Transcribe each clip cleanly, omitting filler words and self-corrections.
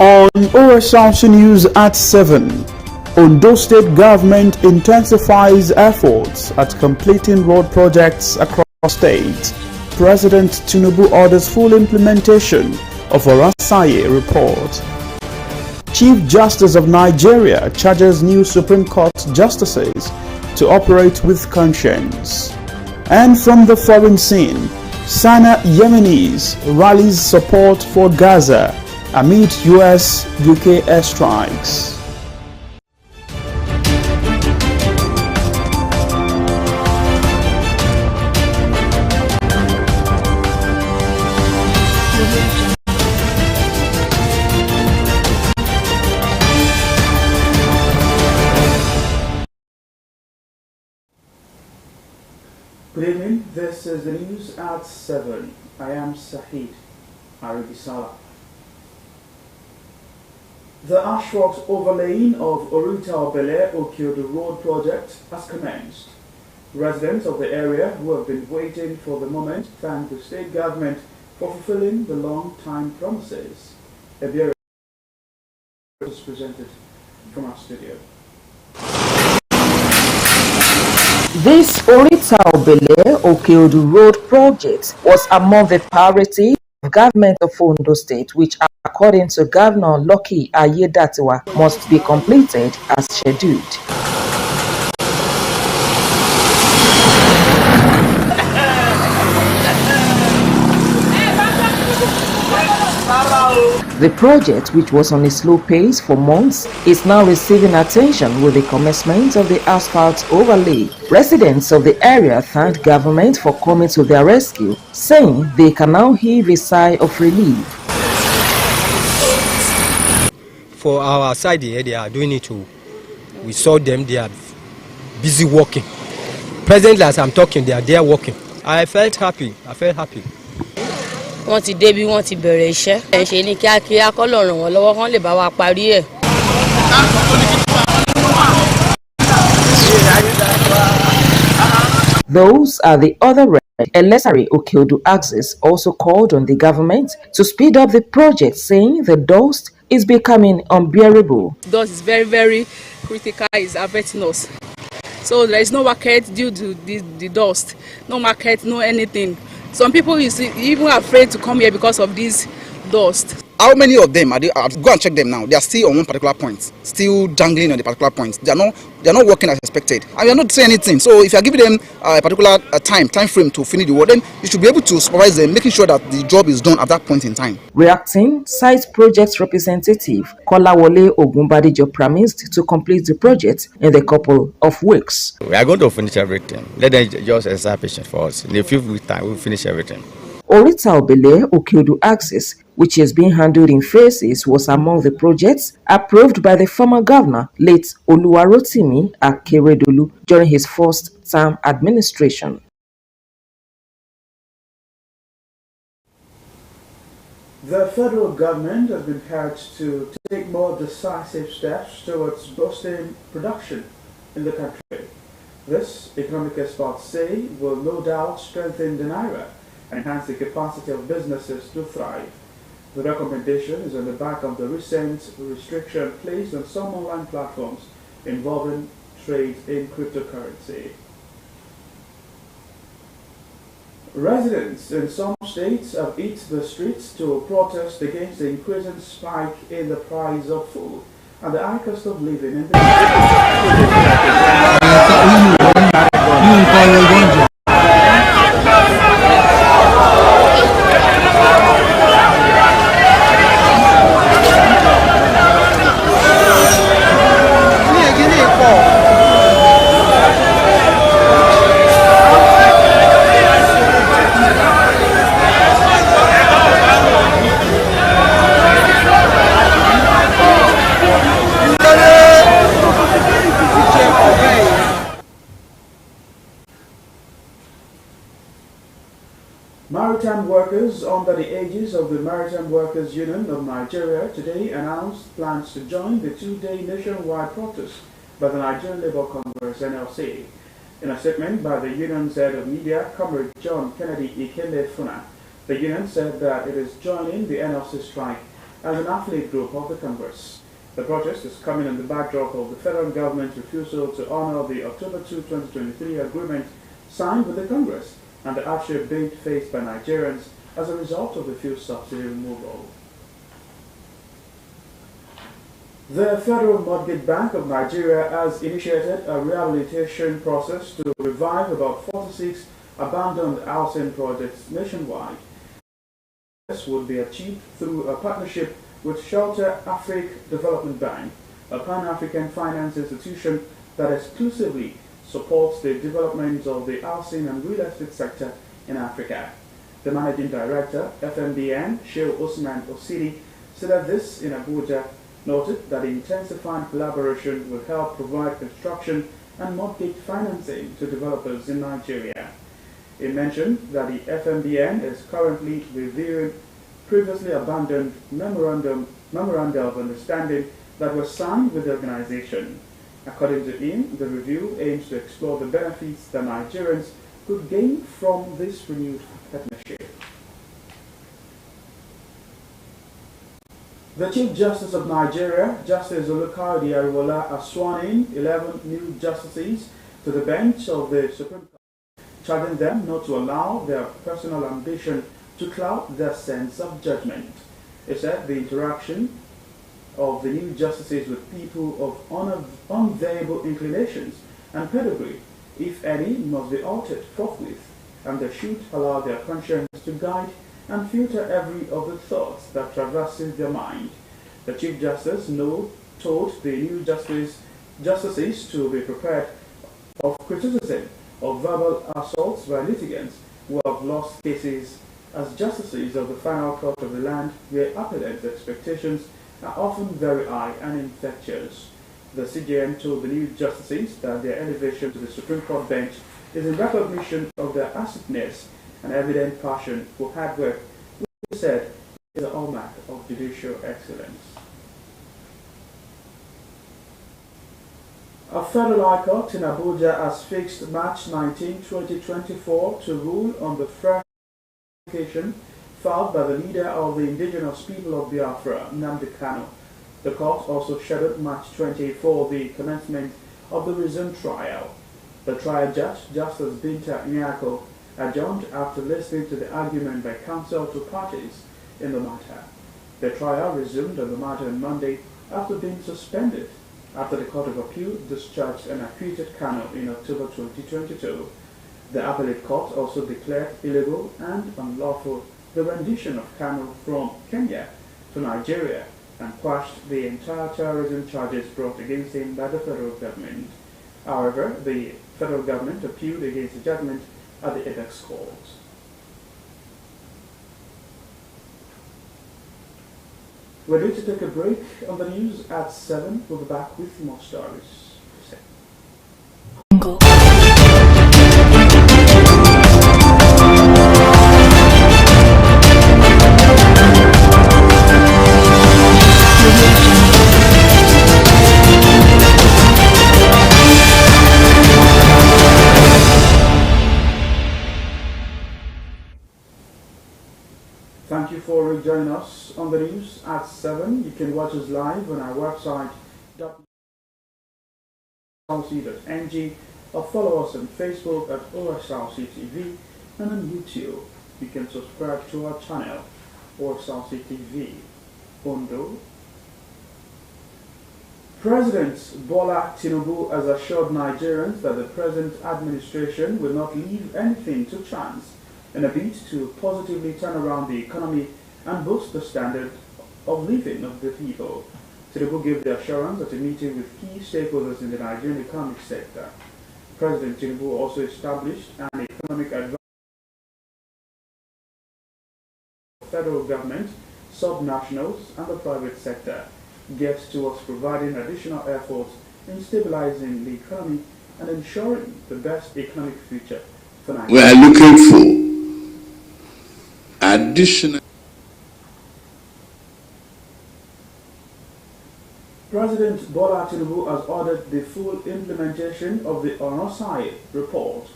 On Osrc News at 7, Ondo State Government intensifies efforts at completing road projects across state. President Tinubu orders full implementation of Osrc report. Chief Justice of Nigeria charges new Supreme Court justices to operate with conscience. And from the foreign scene, Sana Yemenis rallies support for Gaza amid US-UK airstrikes. Good evening, this is the news at 7. I am Sahid Arabisala. The ashworks overlaying of Orita-Obele-Okiodo Road project has commenced. Residents of the area who have been waiting for the moment thank the state government for fulfilling the long-time promises. A bureau is presented from our studio. This Orita-Obele-Okiodo Road project was among the priorities of government of Ondo State, which, according to Governor Lucky Ayedatiwa, must be completed as scheduled. The project, which was on a slow pace for months, is now receiving attention with the commencement of the asphalt overlay. Residents of the area thanked government for coming to their rescue, saying they can now heave a sigh of relief. For our side here, they are doing it too. We saw them, they are busy working. Presently, as I'm talking, they are there working. I felt happy. Wọ́n ti débi wọ́n ti bẹ̀rẹ̀ iṣẹ́. Ẹ ṣe ní kíákíá kọ́ lọ ràn wọ́n lọ́wọ́ kán lè bá wa parí ẹ̀. Those are the other red. Elesari Okiodo axis also called on the government to speed up the project, saying the dust is becoming unbearable. Dust is very, very critical, it's affecting us. So there is no market due to the dust. No market, no anything. Some people is even afraid to come here because of this dust. How many of them are they? Go and check them now. They are still on one particular point, still dangling on the particular point. They are not working as expected, and we are not saying anything. So if you are giving them a particular time frame to finish the work, then you should be able to supervise them, making sure that the job is done at that point in time. Reacting, site project representative Kolawole Ogunbadijo promised to complete the project in a couple of weeks. We are going to finish everything. Let them just exercise patience for us. In a few weeks' time, we'll finish everything. Orita-Obele-Okiodo axis, which is being handled in phases, was among the projects approved by the former governor, late Oluwarotimi Akeredolu, during his first-term administration. The federal government has been urged to take more decisive steps towards boosting production in the country. This, economic experts say, will no doubt strengthen the naira and enhance the capacity of businesses to thrive. The recommendation is on the back of the recent restriction placed on some online platforms involving trade in cryptocurrency. Residents in some states have hit the streets to protest against the increasing spike in the price of food and the high cost of living in the Maritime workers under the aegis of the Maritime Workers Union of Nigeria today announced plans to join the two-day nationwide protest by the Nigerian Labour Congress (NLC). In a statement by the union's head of media, Comrade John Kennedy Ikele Funa, the union said that it is joining the NLC strike as an affiliate group of the Congress. The protest is coming on the backdrop of the federal government's refusal to honor the October 2, 2023 agreement signed with the Congress and the hardship being faced by Nigerians as a result of the fuel subsidy removal. The Federal Mortgage Bank of Nigeria has initiated a rehabilitation process to revive about 46 abandoned housing projects nationwide. This would be achieved through a partnership with Shelter Africa Development Bank, a Pan-African finance institution that exclusively supports the development of the housing and real estate sector in Africa. The Managing Director, FMBN, Sheikh Osman Osidi, said that this in Abuja, noted that intensified collaboration will help provide construction and mortgage financing to developers in Nigeria. He mentioned that the FMBN is currently reviewing previously abandoned memoranda of understanding that were signed with the organization. According to him, the review aims to explore the benefits that Nigerians could gain from this renewed partnership. The Chief Justice of Nigeria, Justice Olukayode Ariwola, has sworn in 11 new justices to the bench of the Supreme Court, charging them not to allow their personal ambition to cloud their sense of judgment. He said the interaction of the new justices with people of unviable inclinations and pedigree, if any, must be altered forthwith, and they should allow their conscience to guide and filter every of the thoughts that traverses their mind. The Chief Justice told the new justices to be prepared of criticism of verbal assaults by litigants who have lost cases as justices of the final court of the land, where appellants' expectations are often very high and infectious. The CJN told the new justices that their elevation to the Supreme Court bench is in recognition of their assiduous and evident passion for hard work, which he said is a hallmark of judicial excellence. A federal high court in Abuja has fixed March 19, 2024 to rule on the fresh application filed by the leader of the indigenous people of Biafra, Nnamdi Kanu. The court also scheduled March 20 for the commencement of the resumed trial. The trial judge, Justice Binta Nyako, adjourned after listening to the argument by counsel to parties in the matter. The trial resumed on the matter on Monday after being suspended after the Court of Appeal discharged and acquitted Kanu in October 2022. The appellate court also declared illegal and unlawful the rendition of Kanu from Kenya to Nigeria and quashed the entire terrorism charges brought against him by the federal government. However, the federal government appealed against the judgment at the apex court. We're due to take a break on the news at 7. We'll be back with more stories. Thank you for joining us on the news at 7. You can watch us live on our website osrc.ng or follow us on Facebook at Osrc TV and on YouTube. You can subscribe to our channel Osrc TV. Ondo. President Bola Tinubu has assured Nigerians that the present administration will not leave anything to chance in a bid to positively turn around the economy and boost the standard of living of the people. Tinubu gave the assurance at a meeting with key stakeholders in the Nigerian economic sector. President Tinubu also established an economic advisory for federal government, subnationals, and the private sector, geared towards providing additional efforts in stabilizing the economy and ensuring the best economic future for Nigeria. We are looking for additional. President Bola Tinubu has ordered the full implementation of the Osrc report.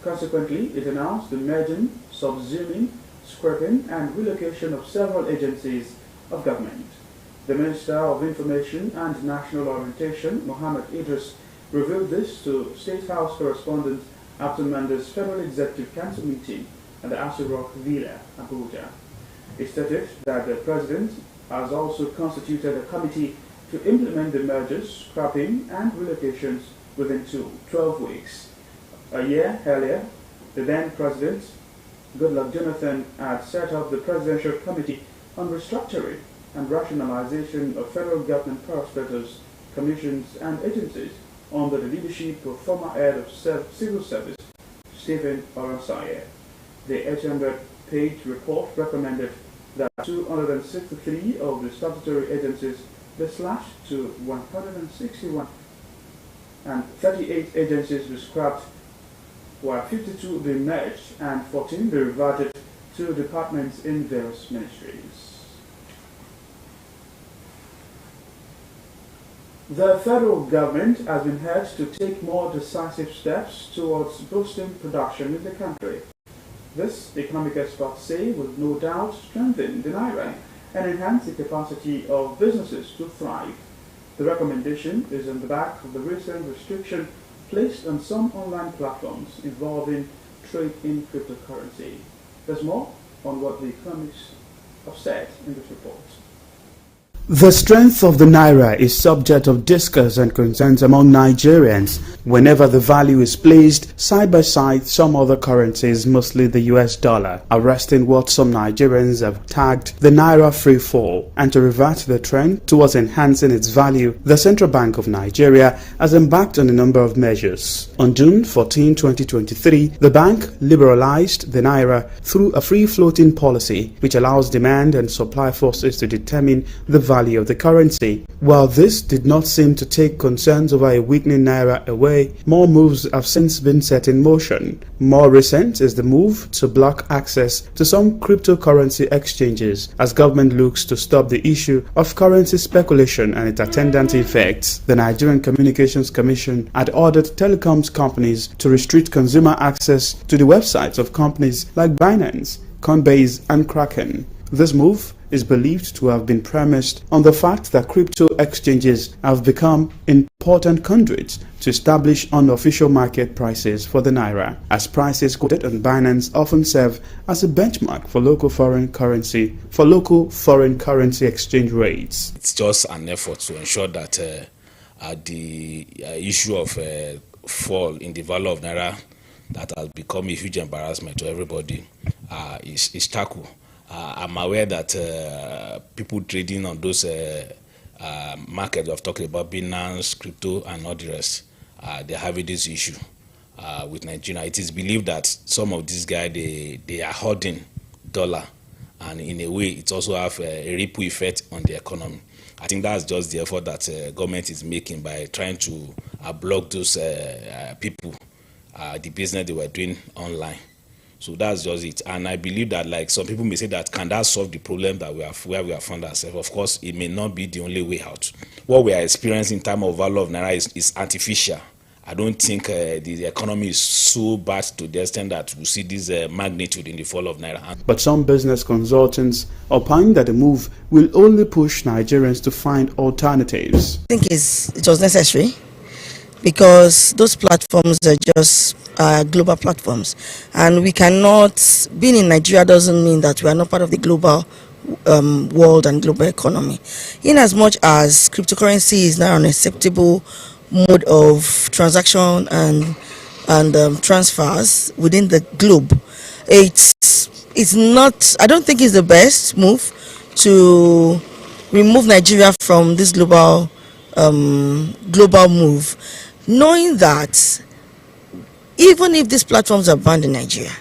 Consequently, it announced the merging, subsuming, scrapping, and relocation of several agencies of government. The Minister of Information and National Orientation, Mohammed Idris, revealed this to State House correspondent after Monday's Federal Executive Council meeting at the Osrc Villa, Abuja. He stated that the President has also constituted a committee to implement the mergers, scrapping and relocations within 12 weeks. A year earlier, the then President, Goodluck Jonathan, had set up the Presidential Committee on Restructuring and Rationalization of Federal Government Parastatals, Commissions and Agencies under the leadership of former head of Civil Service, Stephen Osrc. The 800-page report recommended that 263 of the statutory agencies be slashed to 161 and 38 agencies be scrapped, while 52 be merged and 14 be reverted to departments in various ministries. The federal government has been urged to take more decisive steps towards boosting production in the country. This, economic experts say, will no doubt strengthen the Naira and enhance the capacity of businesses to thrive. The recommendation is on the back of the recent restriction placed on some online platforms involving trade in cryptocurrency. There's more on what the economists have said in this report. The strength of the Naira is subject of discourse and concerns among Nigerians whenever the value is placed side by side some other currencies, mostly the US dollar, arresting what some Nigerians have tagged the Naira free fall. And to revert the trend towards enhancing its value, the Central Bank of Nigeria has embarked on a number of measures. On June 14, 2023, the bank liberalized the Naira through a free-floating policy which allows demand and supply forces to determine the value of the currency. While this did not seem to take concerns over a weakening Naira away, more moves have since been set in motion. More recent is the move to block access to some cryptocurrency exchanges as government looks to stop the issue of currency speculation and its attendant effects. The Nigerian Communications Commission had ordered telecoms companies to restrict consumer access to the websites of companies like Binance, Coinbase and Kraken. This move is believed to have been premised on the fact that crypto exchanges have become important conduits to establish unofficial market prices for the Naira, as prices quoted on Binance often serve as a benchmark for local foreign currency exchange rates. It's just an effort to ensure that the issue of fall in the value of Naira that has become a huge embarrassment to everybody is tackled. I'm aware that people trading on those markets I've talked about, Binance, crypto, and all the rest, they're having this issue with Nigeria. It is believed that some of these guys, they are hoarding dollar, and in a way, it also have a ripple effect on the economy. I think that's just the effort that government is making by trying to block those people, the business they were doing online. So that's just it. And I believe that, like some people may say that, can that solve the problem that we have, where we have found ourselves? Of course, it may not be the only way out. What we are experiencing in terms of value of Naira is artificial. I don't think the economy is so bad to the extent that we see this magnitude in the fall of Naira. But some business consultants opine that the move will only push Nigerians to find alternatives. I think it was necessary because those platforms are just global platforms, and we cannot, being in Nigeria doesn't mean that we are not part of the global world and global economy. In as much as cryptocurrency is now an acceptable mode of transaction and transfers within the globe, it's not, I don't think it's the best move to remove Nigeria from this global move, knowing that even if these platforms are banned in Nigeria,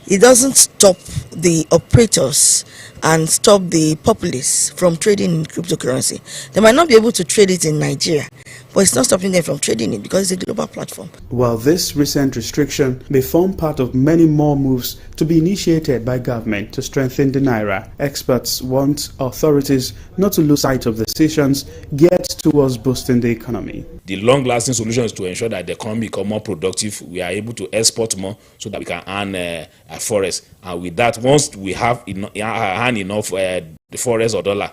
it doesn't stop the operators and stop the populace from trading in cryptocurrency. They might not be able to trade it in Nigeria, but it's not stopping them from trading it because it's a global platform. While this recent restriction may form part of many more moves to be initiated by government to strengthen the naira, experts want authorities not to lose sight of the decisions geared towards boosting the economy. The long-lasting solution is to ensure that the economy becomes more productive. We are able to export more so that we can earn a forest. And with that, once we have enough the forest or dollar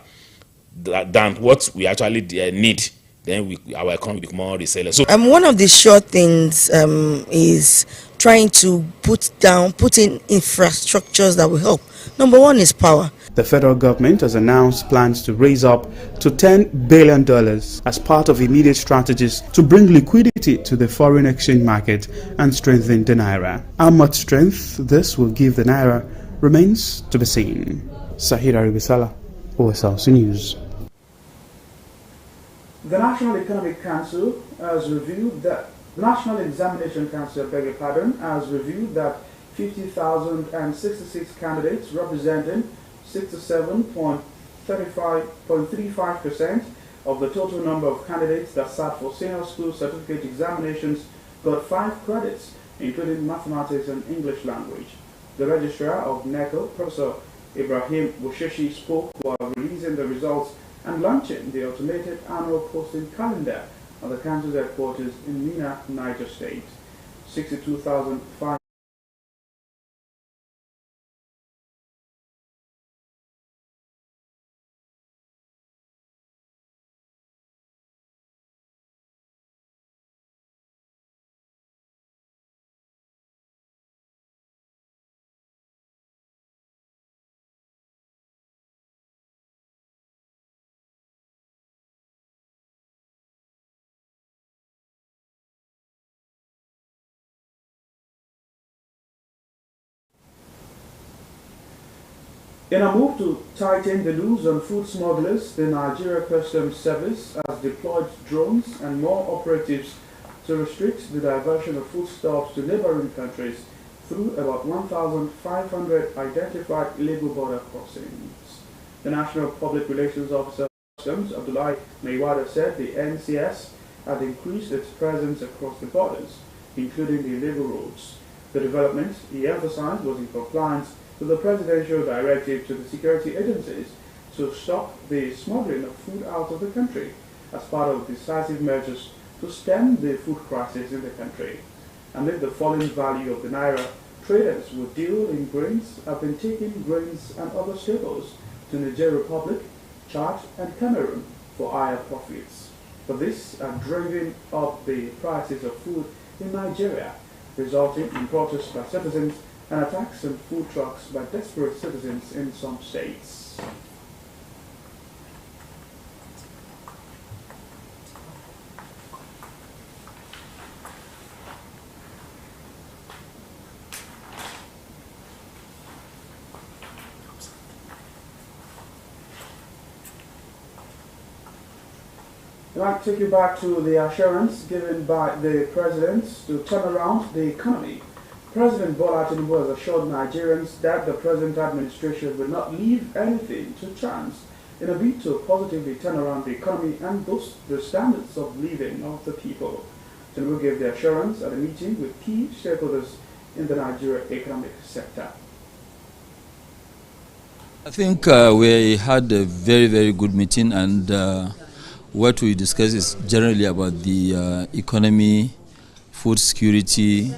than what we actually need, then our economy becomes more resilient. So, one of the sure things is trying to put in infrastructures that will help. Number one is power. The federal government has announced plans to raise up to $10 billion as part of immediate strategies to bring liquidity to the foreign exchange market and strengthen the naira. How much strength this will give the naira remains to be seen. Sahira Ribisala, Osrc News. The National Economic Council has reviewed that National Examination Council, has reviewed that 50,066 candidates representing 67.35% of the total number of candidates that sat for senior school certificate examinations got 5 credits, including mathematics and English language. The registrar of NECO, Professor Ibrahim Wusheshi, spoke while releasing the results and launching the automated annual posting calendar at the council's headquarters in Mina, Niger State. 62,500 In a move to tighten the noose on food smugglers, the Nigeria Customs Service has deployed drones and more operatives to restrict the diversion of foodstuffs to neighboring countries through about 1,500 identified illegal border crossings. The National Public Relations Officer of Customs, Abdullahi Maiwada, said the NCS had increased its presence across the borders, including the illegal routes. The development, he emphasized, was in compliance with the presidential directive to the security agencies to stop the smuggling of food out of the country as part of decisive measures to stem the food crisis in the country. Amid the falling value of the naira, traders who deal in grains have been taking grains and other staples to Niger Republic, Chad and Cameroon for higher profits. For this have driven up the prices of food in Nigeria, resulting in protests by citizens and attacks on food trucks by desperate citizens in some states. I'd like to take you back to the assurance given by the president to turn around the economy. President Bola Tinubu has assured Nigerians that the present administration will not leave anything to chance in a bid to positively turn around the economy and boost the standards of living of the people. Tinubu gave the assurance at a meeting with key stakeholders in the Nigeria economic sector. I think we had a very, very good meeting, and what we discussed is generally about the economy, food security,